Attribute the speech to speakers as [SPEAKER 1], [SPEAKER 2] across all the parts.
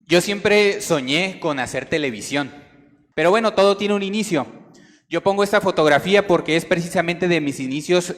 [SPEAKER 1] Yo siempre soñé con hacer televisión, pero bueno, todo tiene un inicio. Yo pongo esta fotografía porque es precisamente de mis inicios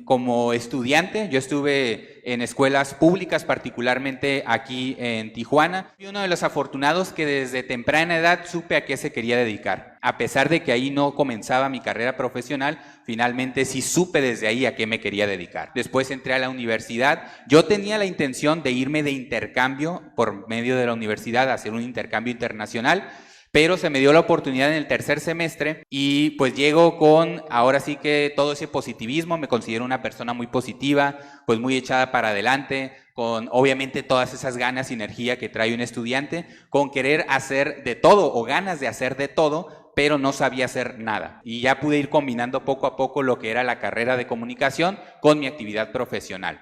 [SPEAKER 1] como estudiante. Yo estuve en escuelas públicas, particularmente aquí en Tijuana. Fui uno de los afortunados que desde temprana edad supe a qué se quería dedicar. A pesar de que ahí no comenzaba mi carrera profesional, finalmente sí supe desde ahí a qué me quería dedicar. Después entré a la universidad. Yo tenía la intención de irme de intercambio por medio de la universidad, a hacer un intercambio internacional, pero se me dio la oportunidad en el tercer semestre y pues llego con, ahora sí que todo ese positivismo, me considero una persona muy positiva, pues muy echada para adelante, con obviamente todas esas ganas y energía que trae un estudiante, con querer hacer de todo o ganas de hacer de todo, pero no sabía hacer nada. Y ya pude ir combinando poco a poco lo que era la carrera de comunicación con mi actividad profesional.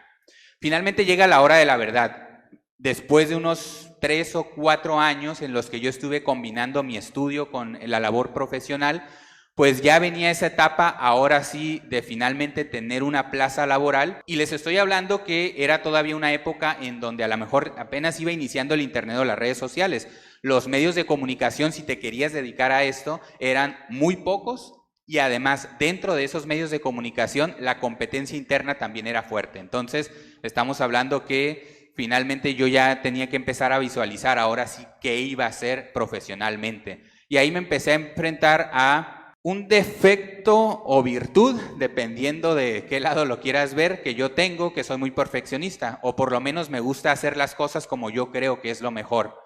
[SPEAKER 1] Finalmente llega la hora de la verdad. Después de unos 3 o 4 años en los que yo estuve combinando mi estudio con la labor profesional, pues ya venía esa etapa, ahora sí, de finalmente tener una plaza laboral. Y les estoy hablando que era todavía una época en donde a lo mejor apenas iba iniciando el internet o las redes sociales. Los medios de comunicación, si te querías dedicar a esto, eran muy pocos. Y además, dentro de esos medios de comunicación, la competencia interna también era fuerte. Entonces, estamos hablando que finalmente yo ya tenía que empezar a visualizar ahora sí qué iba a hacer profesionalmente. Y ahí me empecé a enfrentar a un defecto o virtud, dependiendo de qué lado lo quieras ver, que yo tengo, que soy muy perfeccionista, o por lo menos me gusta hacer las cosas como yo creo que es lo mejor.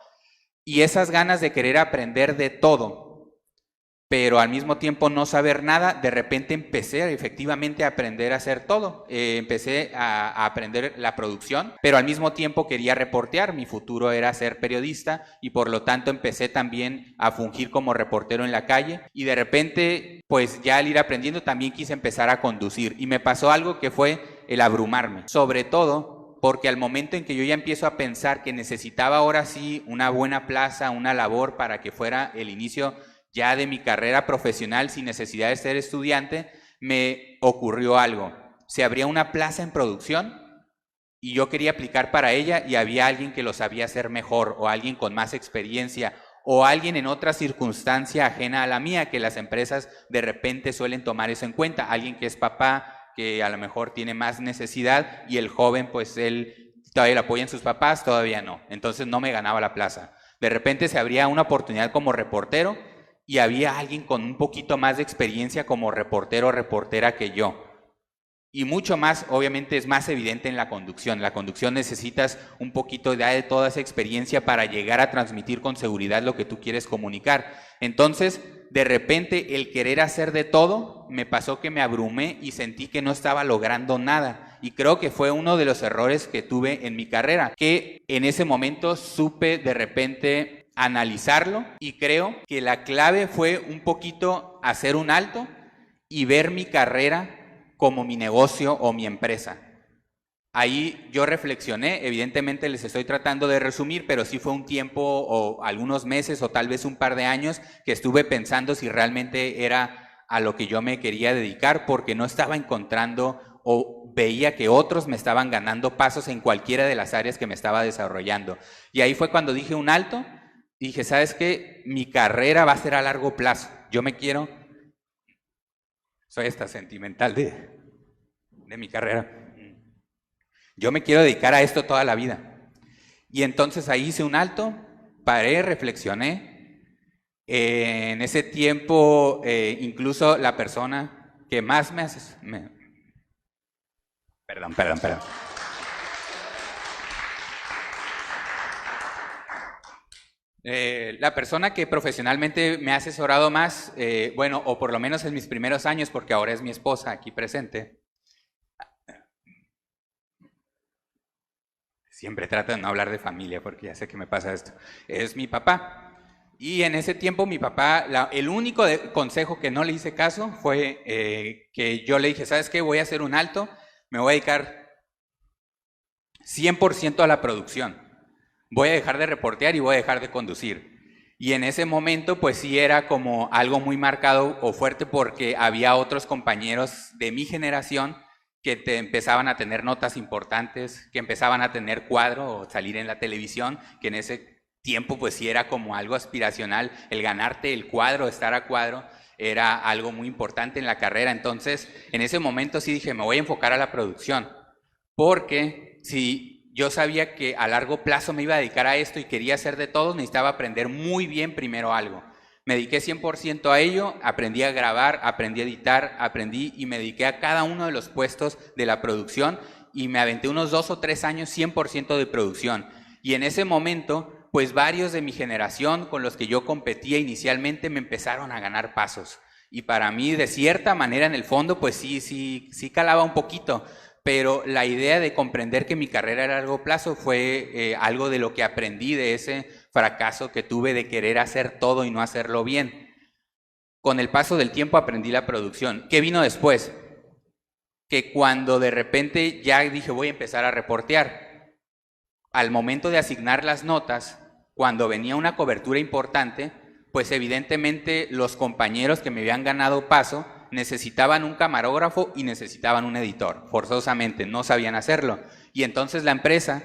[SPEAKER 1] Y esas ganas de querer aprender de todo, pero al mismo tiempo no saber nada, de repente empecé efectivamente a aprender a hacer todo. Empecé a aprender la producción, pero al mismo tiempo quería reportear. Mi futuro era ser periodista y por lo tanto empecé también a fungir como reportero en la calle. Y de repente, pues ya al ir aprendiendo también quise empezar a conducir. Y me pasó algo que fue el abrumarme. Sobre todo porque al momento en que yo ya empiezo a pensar que necesitaba ahora sí una buena plaza, una labor para que fuera el inicio ya de mi carrera profesional sin necesidad de ser estudiante, me ocurrió algo. Se abría una plaza en producción y yo quería aplicar para ella y había alguien que lo sabía hacer mejor o alguien con más experiencia o alguien en otra circunstancia ajena a la mía, que las empresas de repente suelen tomar eso en cuenta. Alguien que es papá, que a lo mejor tiene más necesidad y el joven pues él todavía le apoya en sus papás, todavía no. Entonces no me ganaba la plaza. De repente se abría una oportunidad como reportero y había alguien con un poquito más de experiencia como reportero o reportera que yo. Y mucho más, obviamente, es más evidente en la conducción. En la conducción necesitas un poquito de toda esa experiencia para llegar a transmitir con seguridad lo que tú quieres comunicar. Entonces, de repente, el querer hacer de todo, me pasó que me abrumé y sentí que no estaba logrando nada. Y creo que fue uno de los errores que tuve en mi carrera, que en ese momento supe de repente analizarlo y creo que la clave fue un poquito hacer un alto y ver mi carrera como mi negocio o mi empresa. Ahí yo reflexioné, evidentemente les estoy tratando de resumir, pero sí fue un tiempo o algunos meses o tal vez un par de años que estuve pensando si realmente era a lo que yo me quería dedicar, porque no estaba encontrando o veía que otros me estaban ganando pasos en cualquiera de las áreas que me estaba desarrollando. Y ahí fue cuando dije un alto. Dije, ¿sabes qué? Mi carrera va a ser a largo plazo. Yo me quiero, soy hasta sentimental de mi carrera. Yo me quiero dedicar a esto toda la vida. Y entonces ahí hice un alto, paré, reflexioné. En ese tiempo, incluso la persona que más me hace... Perdón. La persona que profesionalmente me ha asesorado más, bueno, o por lo menos en mis primeros años, porque ahora es mi esposa aquí presente, siempre trato de no hablar de familia porque ya sé que me pasa esto, es mi papá. Y en ese tiempo mi papá, el único consejo que no le hice caso fue que yo le dije, ¿sabes qué? Voy a hacer un alto, me voy a dedicar 100% a la producción. Voy a dejar de reportear y voy a dejar de conducir. Y en ese momento pues sí era como algo muy marcado o fuerte porque había otros compañeros de mi generación que empezaban a tener notas importantes, que empezaban a tener cuadro o salir en la televisión, que en ese tiempo pues sí era como algo aspiracional, el ganarte el cuadro, estar a cuadro, era algo muy importante en la carrera. Entonces, en ese momento sí dije, me voy a enfocar a la producción, porque si yo sabía que a largo plazo me iba a dedicar a esto y quería hacer de todo, necesitaba aprender muy bien primero algo. Me dediqué 100% a ello, aprendí a grabar, aprendí a editar, aprendí y me dediqué a cada uno de los puestos de la producción y me aventé unos 2 o 3 años 100% de producción. Y en ese momento, pues varios de mi generación con los que yo competía inicialmente me empezaron a ganar pasos. Y para mí, de cierta manera, en el fondo, pues sí calaba un poquito. Pero la idea de comprender que mi carrera era a largo plazo fue algo de lo que aprendí de ese fracaso que tuve de querer hacer todo y no hacerlo bien. Con el paso del tiempo aprendí la producción. ¿Qué vino después? Que cuando de repente ya dije voy a empezar a reportear, al momento de asignar las notas, cuando venía una cobertura importante, pues evidentemente los compañeros que me habían ganado paso necesitaban un camarógrafo y necesitaban un editor, forzosamente, no sabían hacerlo. Y entonces la empresa,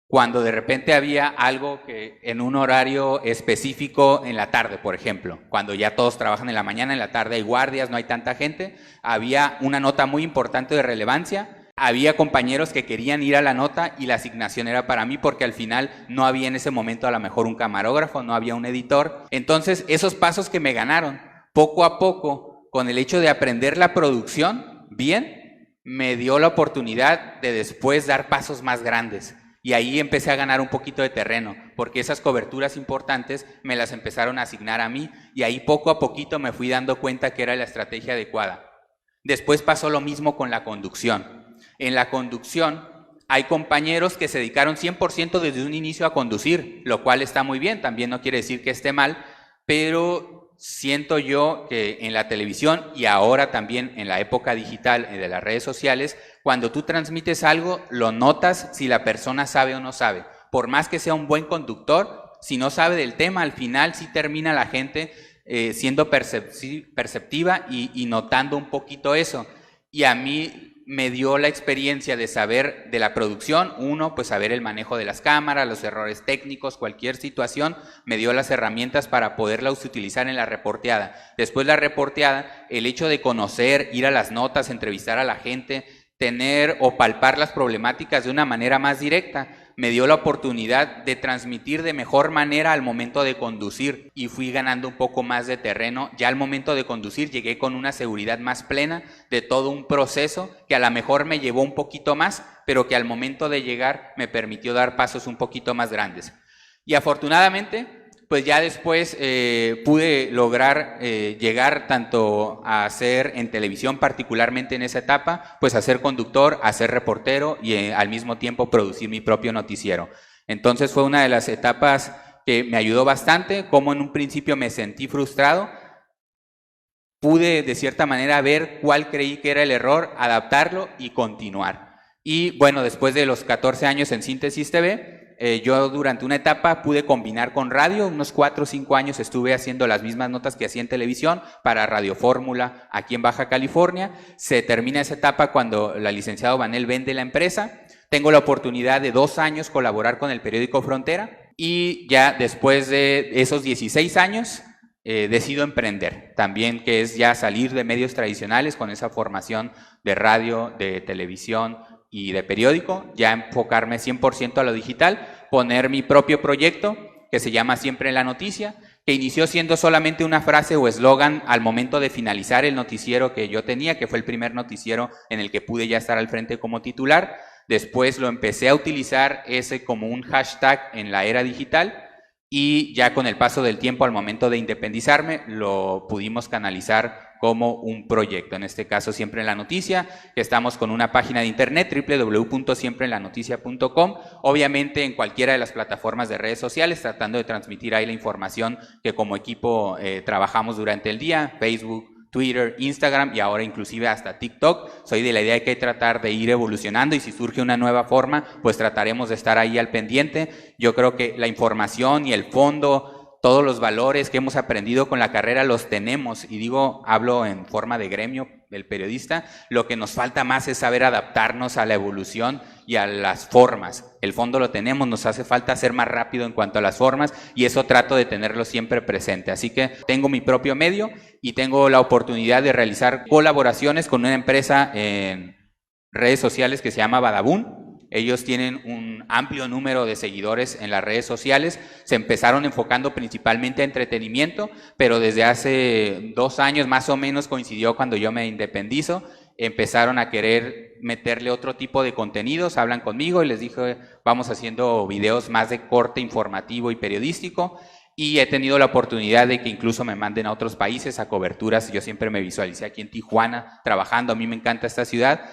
[SPEAKER 1] cuando de repente había algo que en un horario específico en la tarde, por ejemplo, cuando ya todos trabajan en la mañana, en la tarde hay guardias, no hay tanta gente, había una nota muy importante de relevancia, había compañeros que querían ir a la nota y la asignación era para mí porque al final no había en ese momento a lo mejor un camarógrafo, no había un editor. Entonces esos pasos que me ganaron, poco a poco, con el hecho de aprender la producción bien, me dio la oportunidad de después dar pasos más grandes. Y ahí empecé a ganar un poquito de terreno, porque esas coberturas importantes me las empezaron a asignar a mí y ahí poco a poquito me fui dando cuenta que era la estrategia adecuada. Después pasó lo mismo con la conducción. En la conducción hay compañeros que se dedicaron 100% desde un inicio a conducir, lo cual está muy bien, también no quiere decir que esté mal, pero siento yo que en la televisión y ahora también en la época digital de las redes sociales, cuando tú transmites algo, lo notas si la persona sabe o no sabe. Por más que sea un buen conductor, si no sabe del tema, al final sí termina la gente siendo perceptiva y notando un poquito eso. Y a mí me dio la experiencia de saber de la producción, uno, pues saber el manejo de las cámaras, los errores técnicos, cualquier situación, me dio las herramientas para poderlas utilizar en la reporteada. Después la reporteada, el hecho de conocer, ir a las notas, entrevistar a la gente, tener o palpar las problemáticas de una manera más directa, me dio la oportunidad de transmitir de mejor manera al momento de conducir y fui ganando un poco más de terreno. Ya al momento de conducir llegué con una seguridad más plena de todo un proceso que a lo mejor me llevó un poquito más, pero que al momento de llegar me permitió dar pasos un poquito más grandes. Y afortunadamente, pues ya después pude lograr llegar tanto a ser en televisión, particularmente en esa etapa, pues a ser conductor, a ser reportero y al mismo tiempo producir mi propio noticiero. Entonces fue una de las etapas que me ayudó bastante, como en un principio me sentí frustrado, pude de cierta manera ver cuál creí que era el error, adaptarlo y continuar. Y bueno, después de los 14 años en Síntesis TV, yo durante una etapa pude combinar con radio, unos 4 o 5 años estuve haciendo las mismas notas que hacía en televisión para Radio Fórmula aquí en Baja California. Se termina esa etapa cuando la licenciada Vanel vende la empresa. Tengo la oportunidad de 2 años colaborar con el periódico Frontera y ya después de esos 16 años decido emprender, también que es ya salir de medios tradicionales con esa formación de radio, de televisión y de periódico, ya enfocarme 100% a lo digital, poner mi propio proyecto que se llama Siempre en la Noticia, que inició siendo solamente una frase o eslogan al momento de finalizar el noticiero que yo tenía, que fue el primer noticiero en el que pude ya estar al frente como titular. Después lo empecé a utilizar ese como un hashtag en la era digital y ya con el paso del tiempo al momento de independizarme lo pudimos canalizar como un proyecto, en este caso Siempre en la Noticia, que estamos con una página de internet www.siempreenlanoticia.com, obviamente en cualquiera de las plataformas de redes sociales, tratando de transmitir ahí la información que como equipo trabajamos durante el día, Facebook, Twitter, Instagram y ahora inclusive hasta TikTok. Soy de la idea de que hay que tratar de ir evolucionando y si surge una nueva forma, pues trataremos de estar ahí al pendiente. Yo creo que la información y el fondo todos los valores que hemos aprendido con la carrera los tenemos, y digo, hablo en forma de gremio, del periodista, lo que nos falta más es saber adaptarnos a la evolución y a las formas. El fondo lo tenemos, nos hace falta ser más rápido en cuanto a las formas, y eso trato de tenerlo siempre presente. Así que tengo mi propio medio y tengo la oportunidad de realizar colaboraciones con una empresa en redes sociales que se llama Badabun. Ellos tienen un amplio número de seguidores en las redes sociales. Se empezaron enfocando principalmente a entretenimiento, pero desde hace 2 años más o menos, coincidió cuando yo me independizo, empezaron a querer meterle otro tipo de contenidos. Hablan conmigo y les dije, vamos haciendo videos más de corte informativo y periodístico, y he tenido la oportunidad de que incluso me manden a otros países a coberturas. Yo siempre me visualicé aquí en Tijuana trabajando, a mí me encanta esta ciudad.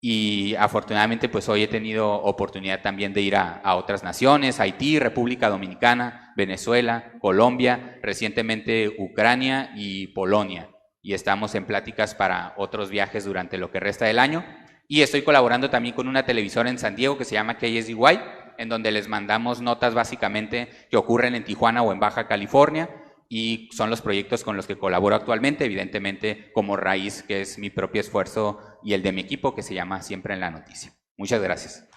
[SPEAKER 1] Y afortunadamente pues hoy he tenido oportunidad también de ir a otras naciones, Haití, República Dominicana, Venezuela, Colombia, recientemente Ucrania y Polonia. Y estamos en pláticas para otros viajes durante lo que resta del año. Y estoy colaborando también con una televisora en San Diego que se llama KSDY, en donde les mandamos notas básicamente que ocurren en Tijuana o en Baja California, y son los proyectos con los que colaboro actualmente, evidentemente como raíz, que es mi propio esfuerzo y el de mi equipo, que se llama Siempre en la Noticia. Muchas gracias.